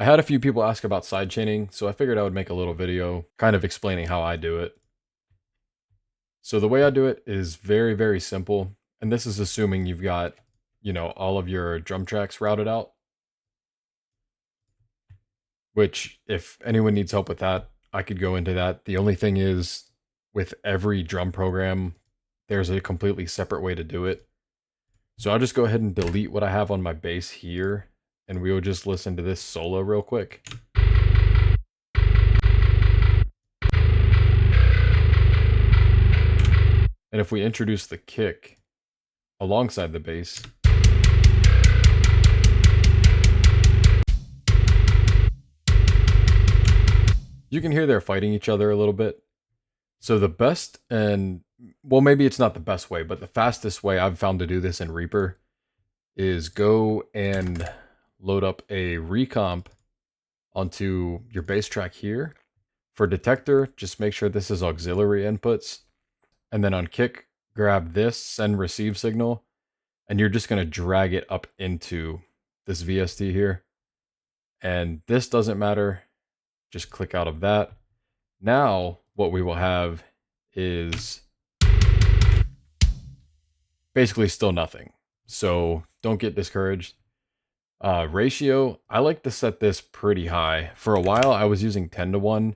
I had a few people ask about sidechaining, so I figured I would make a little video kind of explaining how I do it. So the way I do it is very, very simple. And this is assuming you've got, all of your drum tracks routed out. Which, if anyone needs help with that, I could go into that. The only thing is, with every drum program, there's a completely separate way to do it. So I'll just go ahead and delete what I have on my bass here, and we will just listen to this solo real quick. And if we introduce the kick alongside the bass, you can hear they're fighting each other a little bit. So the best, and well, maybe it's not the best way, but the fastest way I've found to do this in Reaper is go and load up a ReaComp onto your bass track here. For detector, just make sure this is auxiliary inputs. And then on kick, grab this send receive signal, and you're just going to drag it up into this VST here. And this doesn't matter. Just click out of that. Now, what we will have is basically still nothing. So don't get discouraged. Ratio, I like to set this pretty high. For a while, I was using 10:1,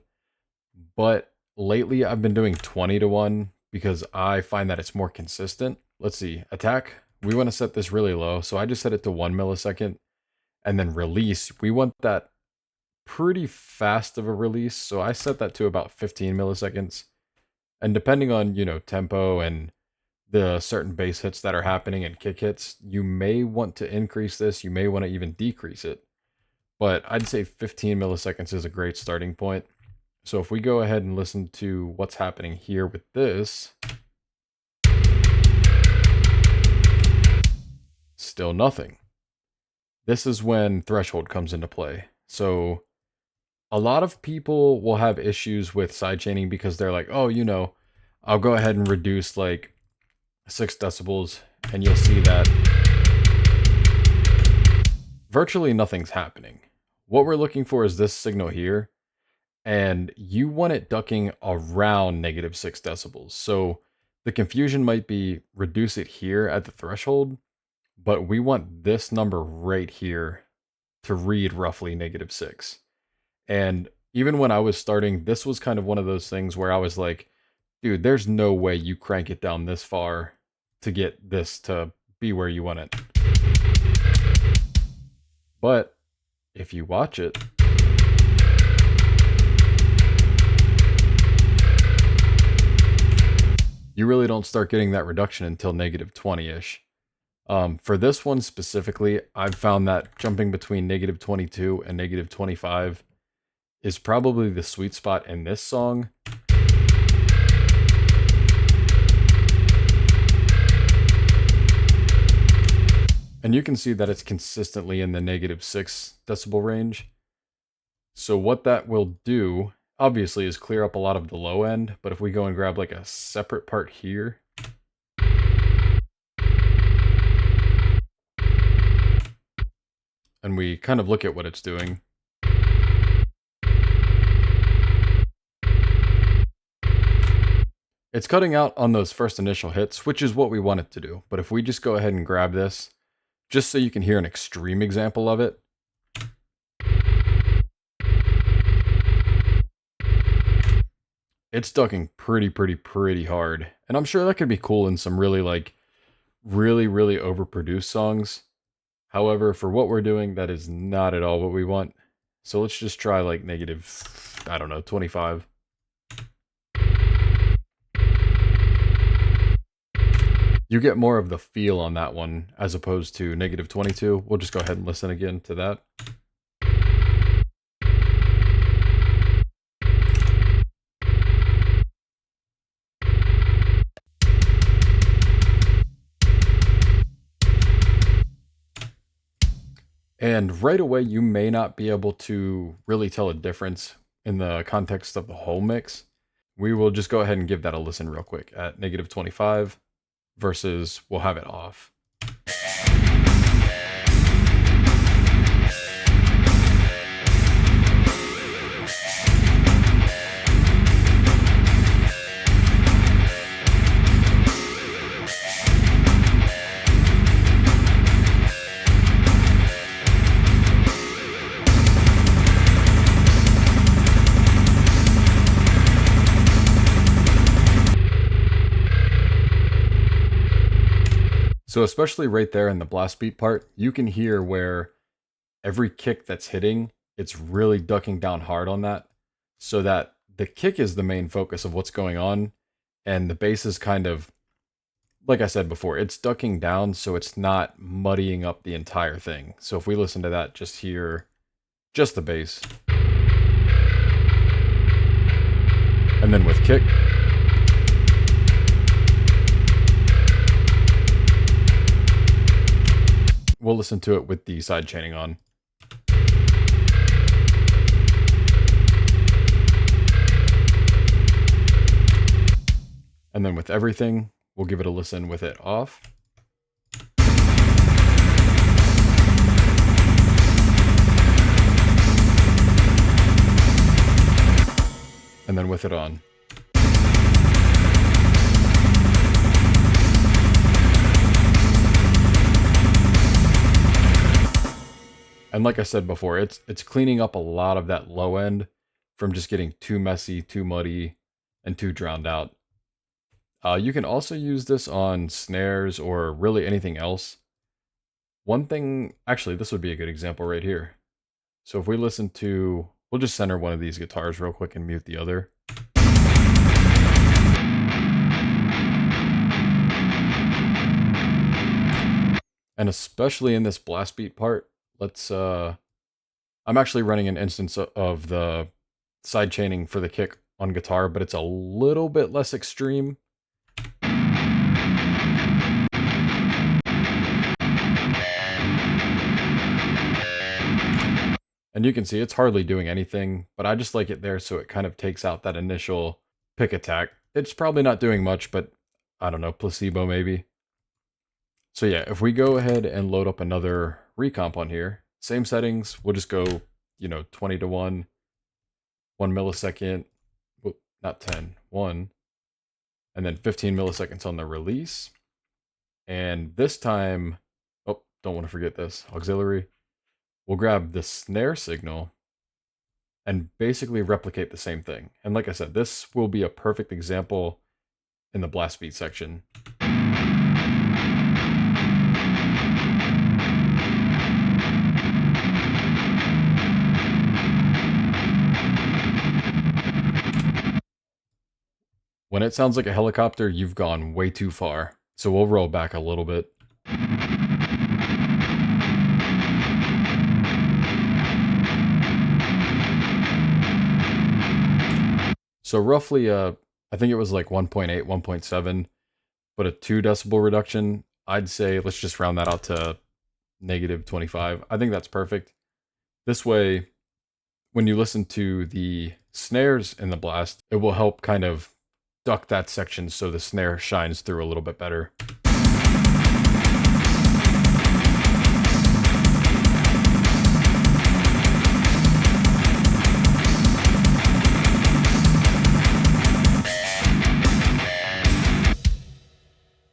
but lately I've been doing 20:1 because I find that it's more consistent. Let's see, Attak, we want to set this really low. So I just set it to 1 millisecond. And then release, we want that pretty fast of a release. So I set that to about 15 milliseconds. And depending on, tempo and the certain bass hits that are happening and kick hits, you may want to increase this. You may want to even decrease it. But I'd say 15 milliseconds is a great starting point. So if we go ahead and listen to what's happening here with this, still nothing. This is when threshold comes into play. So a lot of people will have issues with sidechaining because they're like, oh, I'll go ahead and reduce like 6 decibels, and you'll see that virtually nothing's happening. What we're looking for is this signal here, and you want it ducking around -6 decibels. So the confusion might be reduce it here at the threshold, but we want this number right here to read roughly -6. And even when I was starting, this was kind of one of those things where I was like, dude, there's no way you crank it down this far to get this to be where you want it. But if you watch it, you really don't start getting that reduction until -20-ish. For this one specifically, I've found that jumping between -22 and -25 is probably the sweet spot in this song. And you can see that it's consistently in the -6 decibel range. So what that will do, obviously, is clear up a lot of the low end. But if we go and grab like a separate part here, and we kind of look at what it's doing, it's cutting out on those first initial hits, which is what we want it to do. But if we just go ahead and grab this, just so you can hear an extreme example of it, it's ducking pretty hard. And I'm sure that could be cool in some really really overproduced songs. However, for what we're doing, that is not at all what we want. So let's just try like -25. You get more of the feel on that one as opposed to -22. We'll just go ahead and listen again to that. And right away, you may not be able to really tell a difference in the context of the whole mix. We will just go ahead and give that a listen real quick at -25 versus we'll have it off. So especially right there in the blast beat part, you can hear where every kick that's hitting, it's really ducking down hard on that, so that the kick is the main focus of what's going on, and the bass is kind of, like I said before, it's ducking down so it's not muddying up the entire thing. So if we listen to that, just hear just the bass. And then with kick, we'll listen to it with the sidechaining on. And then with everything, we'll give it a listen with it off. And then with it on. And like I said before, it's cleaning up a lot of that low end from just getting too messy, too muddy, and too drowned out. You can also use this on snares or really anything else. One thing, actually, this would be a good example right here. So if we listen to, we'll just center one of these guitars real quick and mute the other. And especially in this blast beat part, let's, I'm actually running an instance of the sidechaining for the kick on guitar, but it's a little bit less extreme. And you can see it's hardly doing anything, but I just like it there so it kind of takes out that initial pick attack. It's probably not doing much, but I don't know, placebo maybe. So yeah, if we go ahead and load up another ReaComp on here, same settings, we'll just go, 20 to 1, 1 millisecond, not 10, 1, and then 15 milliseconds on the release. And this time, oh, don't want to forget this, auxiliary. We'll grab the snare signal and basically replicate the same thing. And like I said, this will be a perfect example in the blast beat section. When it sounds like a helicopter, you've gone way too far. So we'll roll back a little bit. So roughly, I think it was like 1.8, 1.7, but a 2 decibel reduction. I'd say let's just round that out to negative 25. I think that's perfect. This way, when you listen to the snares in the blast, it will help kind of duck that section so the snare shines through a little bit better.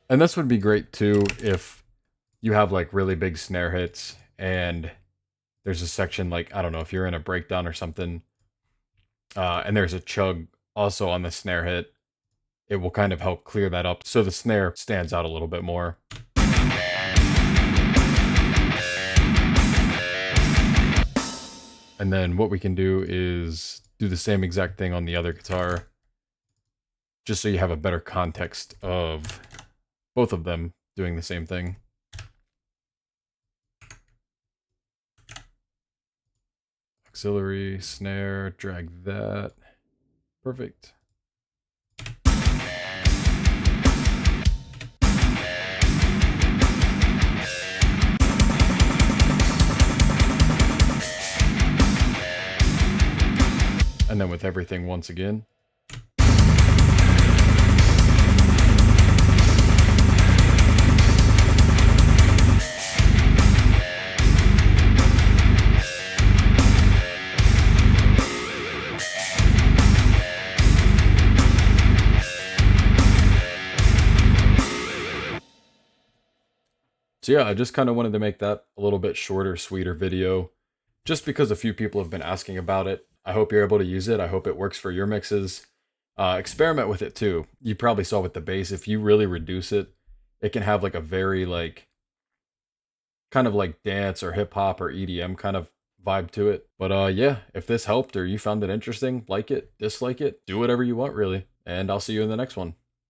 And this would be great too if you have like really big snare hits and there's a section like, I don't know, if you're in a breakdown or something, and there's a chug also on the snare hit, it will kind of help clear that up so the snare stands out a little bit more. And then what we can do is do the same exact thing on the other guitar, just so you have a better context of both of them doing the same thing. Auxiliary, snare, drag that. Perfect. And then with everything once again. So yeah, I just kind of wanted to make that a little bit shorter, sweeter video, just because a few people have been asking about it. I hope you're able to use it. I hope it works for your mixes. Experiment with it too. You probably saw with the bass, if you really reduce it, it can have like a very like kind of like dance or hip hop or EDM kind of vibe to it. But yeah, if this helped or you found it interesting, like it, dislike it, do whatever you want really. And I'll see you in the next one.